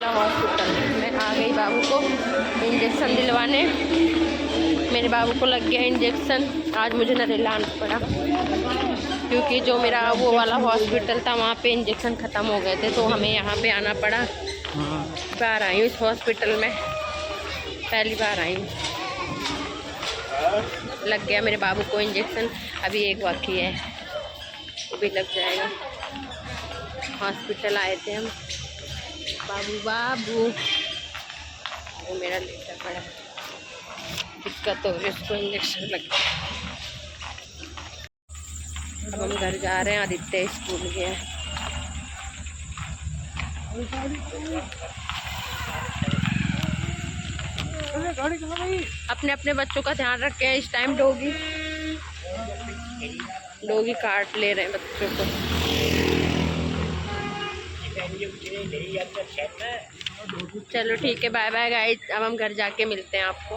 Hospital में आ गई बाबू को इंजेक्शन दिलवाने। मेरे बाबू को लग गया इंजेक्शन। आज मुझे नरेला आना पड़ा क्योंकि जो मेरा वो वाला हॉस्पिटल था वहाँ पे इंजेक्शन ख़त्म हो गए थे, तो हमें यहाँ पे आना पड़ा। बार आई हूँ इस हॉस्पिटल में, पहली बार आई हूँ। लग गया मेरे बाबू को इंजेक्शन, अभी एक बाकी है, वो भी लग जाएगा। हॉस्पिटल आए थे हम। बाबू वो मेरा लेटा पड़ा, दिक्कत हो रही, उसको इंजेक्शन लग गया। अब हम घर जा रहे हैं, आदित्य स्कूल गया। अपने अपने बच्चों का ध्यान रखें। इस टाइम डोगी काट ले रहे हैं बच्चों को। चलो ठीक है, बाय बाय गाइस। अब हम घर जाके मिलते हैं आपको।